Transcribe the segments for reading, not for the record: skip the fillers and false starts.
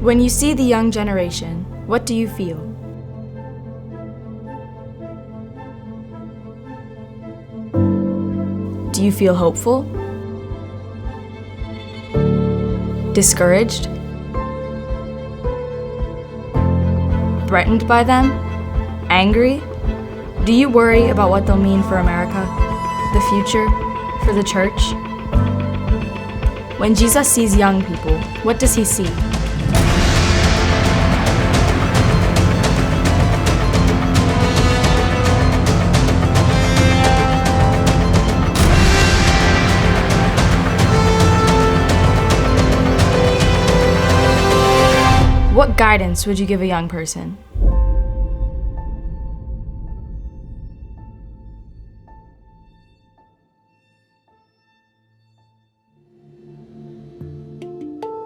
When you see the young generation, what do you feel? Do you feel hopeful? Discouraged? Threatened by them? Angry? Do you worry about what they'll mean for America, the future, for the church? When Jesus sees young people, what does he see? What guidance would you give a young person?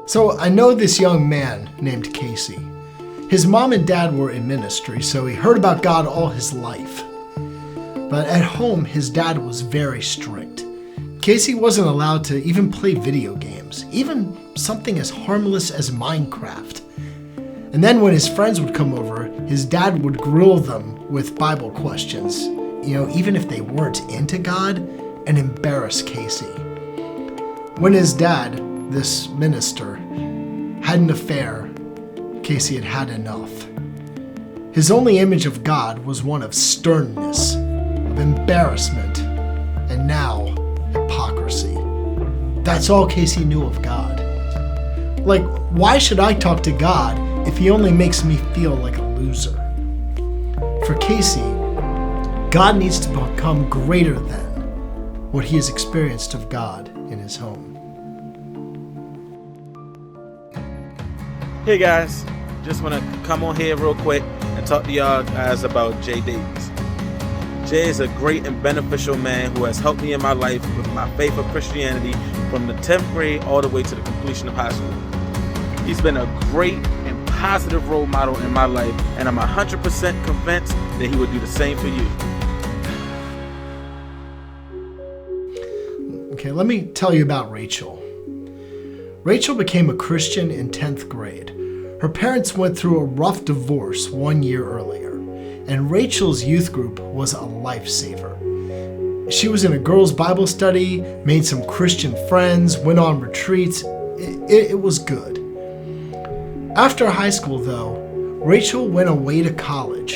So I know this young man named Casey. His mom and dad were in ministry, so he heard about God all his life. But at home, his dad was very strict. Casey wasn't allowed to even play video games, even something as harmless as Minecraft. And then when his friends would come over, his dad would grill them with Bible questions, even if they weren't into God, and embarrass Casey. When his dad, this minister, had an affair, Casey had had enough. His only image of God was one of sternness, of embarrassment, and now hypocrisy. That's all Casey knew of God. Like, why should I talk to God if he only makes me feel like a loser? For Casey, God needs to become greater than what he has experienced of God in his home. Hey guys, just want to come on here real quick and talk to y'all guys about Jay Davies. Jay is a great and beneficial man who has helped me in my life with my faith of Christianity from the 10th grade all the way to the completion of high school. He's been a great and positive role model in my life, and I'm 100% convinced that he would do the same for you. Okay, let me tell you about Rachel. Rachel became a Christian in 10th grade. Her parents went through a rough divorce 1 year earlier, and Rachel's youth group was a lifesaver. She was in a girls' Bible study, made some Christian friends, went on retreats. It was good. After high school, though, Rachel went away to college,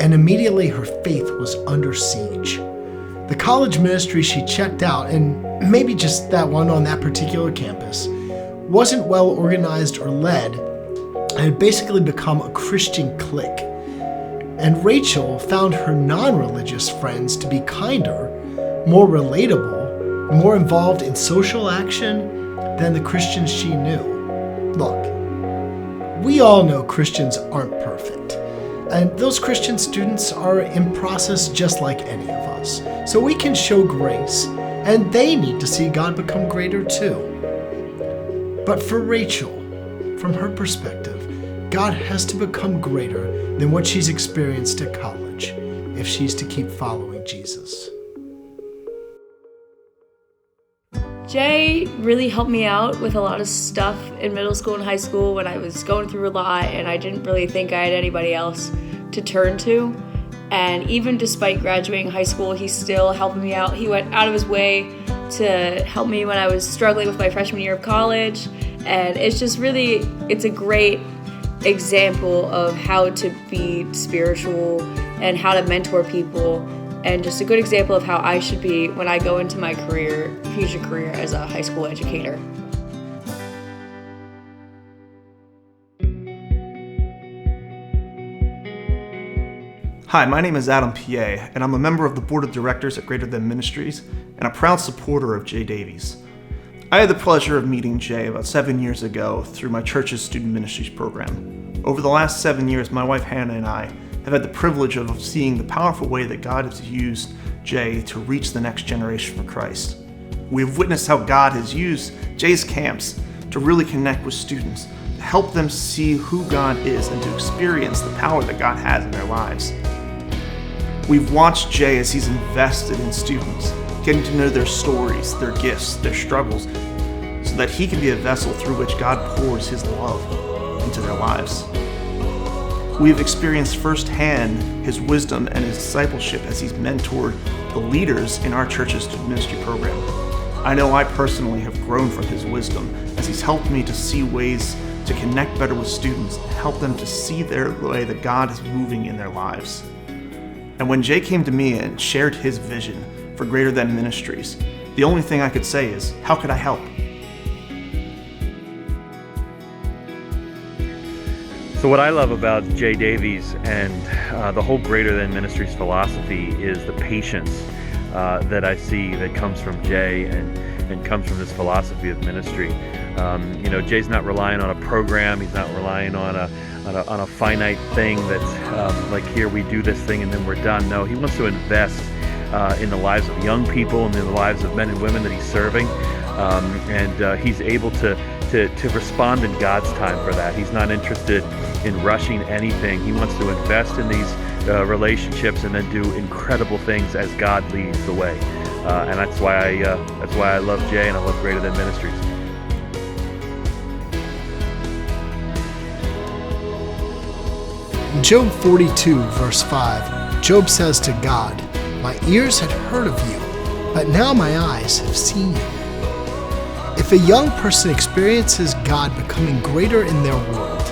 and immediately her faith was under siege. The college ministry she checked out, and maybe just that one on that particular campus, wasn't well organized or led, and had basically become a Christian clique. And Rachel found her non-religious friends to be kinder, more relatable, more involved in social action than the Christians she knew. Look, we all know Christians aren't perfect, and those Christian students are in process just like any of us. So we can show grace, and they need to see God become greater too. But for Rachel, from her perspective, God has to become greater than what she's experienced at college if she's to keep following Jesus. Jay really helped me out with a lot of stuff in middle school and high school when I was going through a lot and I didn't really think I had anybody else to turn to. And even despite graduating high school, he's still helping me out. He went out of his way to help me when I was struggling with my freshman year of college. And it's a great example of how to be spiritual and how to mentor people, and just a good example of how I should be when I go into my future career as a high school educator. Hi, my name is Adam P.A., and I'm a member of the board of directors at Than Ministries and a proud supporter of Jay Davies. I had the pleasure of meeting Jay about 7 years ago through my church's student ministries program. Over the last 7 years, my wife Hannah and I have had the privilege of seeing the powerful way that God has used Jay to reach the next generation for Christ. We've witnessed how God has used Jay's camps to really connect with students, to help them see who God is and to experience the power that God has in their lives. We've watched Jay as he's invested in students, getting to know their stories, their gifts, their struggles, so that he can be a vessel through which God pours his love. into their lives. We have experienced firsthand his wisdom and his discipleship as he's mentored the leaders in our church's student ministry program. I know I personally have grown from his wisdom as he's helped me to see ways to connect better with students and help them to see the way that God is moving in their lives. And when Jay came to me and shared his vision for Greater Than Ministries, the only thing I could say is, how could I help? So what I love about Jay Davies and the whole Greater Than Ministries philosophy is the patience that I see that comes from Jay and comes from this philosophy of ministry. Jay's not relying on a program. He's not relying on a finite thing that's like, here we do this thing and then we're done. No, he wants to invest in the lives of young people and in the lives of men and women that he's serving, and he's able to respond in God's time for that. He's not interested in rushing anything. He wants to invest in these relationships and then do incredible things as God leads the way. And that's why I love Jay and I love Greater Than Ministries. In Job 42, verse 5, Job says to God, "My ears had heard of you, but now my eyes have seen you." If a young person experiences God becoming greater in their world,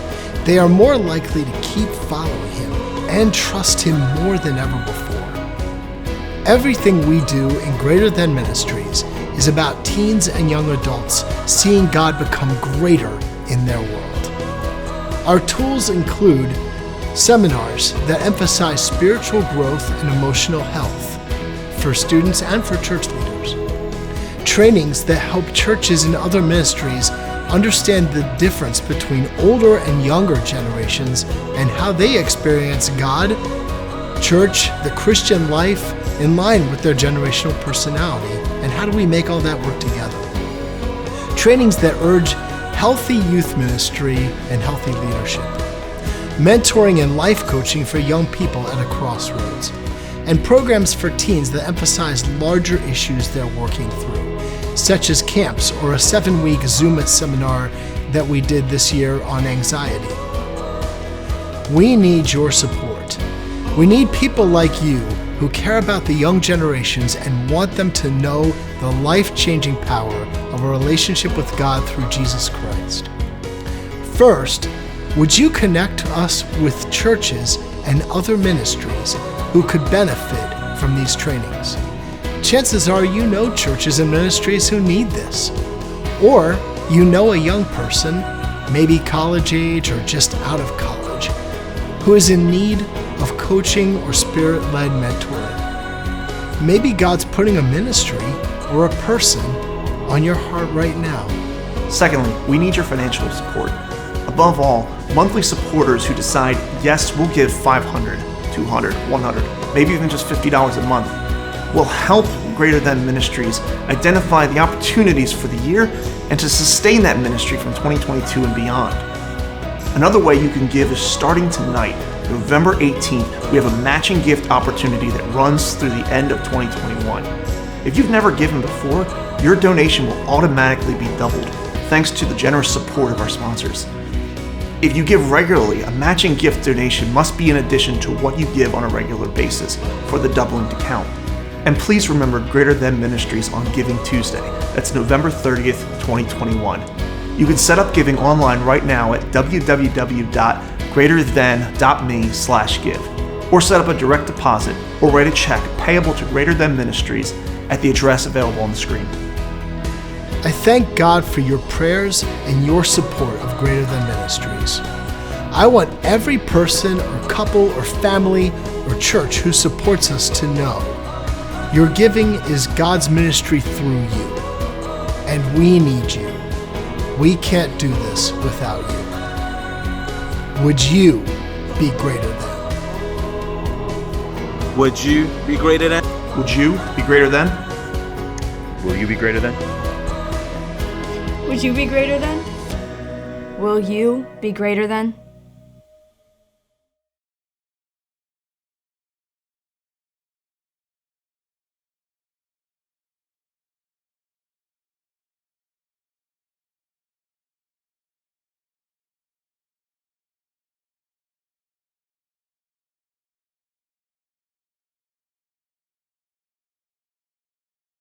they are more likely to keep following Him and trust Him more than ever before. Everything we do in Greater Than Ministries is about teens and young adults seeing God become greater in their world. Our tools include seminars that emphasize spiritual growth and emotional health for students and for church leaders. Trainings that help churches and other ministries understand the difference between older and younger generations and how they experience God, church, the Christian life in line with their generational personality, and how do we make all that work together. Trainings that urge healthy youth ministry and healthy leadership. Mentoring and life coaching for young people at a crossroads, and programs for teens that emphasize larger issues they're working through, such as camps or a 7-week Zoom seminar that we did this year on anxiety. We need your support. We need people like you who care about the young generations and want them to know the life-changing power of a relationship with God through Jesus Christ. First, would you connect us with churches and other ministries who could benefit from these trainings? Chances are you know churches and ministries who need this. Or you know a young person, maybe college age or just out of college, who is in need of coaching or spirit-led mentoring. Maybe God's putting a ministry or a person on your heart right now. Secondly, we need your financial support. Above all, monthly supporters who decide, yes, we'll give $500, $200, $100, maybe even just $50 a month, will help Greater Than Ministries identify the opportunities for the year and to sustain that ministry from 2022 and beyond. Another way you can give is starting tonight, November 18th, we have a matching gift opportunity that runs through the end of 2021. If you've never given before, your donation will automatically be doubled, thanks to the generous support of our sponsors. If you give regularly, a matching gift donation must be in addition to what you give on a regular basis for the doubling to count. And please remember Greater Than Ministries on Giving Tuesday. That's November 30th, 2021. You can set up giving online right now at www.greaterthan.me/give, or set up a direct deposit or write a check payable to Greater Than Ministries at the address available on the screen. I thank God for your prayers and your support of Greater Than Ministries. I want every person or couple or family or church who supports us to know your giving is God's ministry through you, and we need you. We can't do this without you. Would you be greater than? Would you be greater than? Would you be greater than? Will you be greater than? Would you be greater than? Will you be greater than?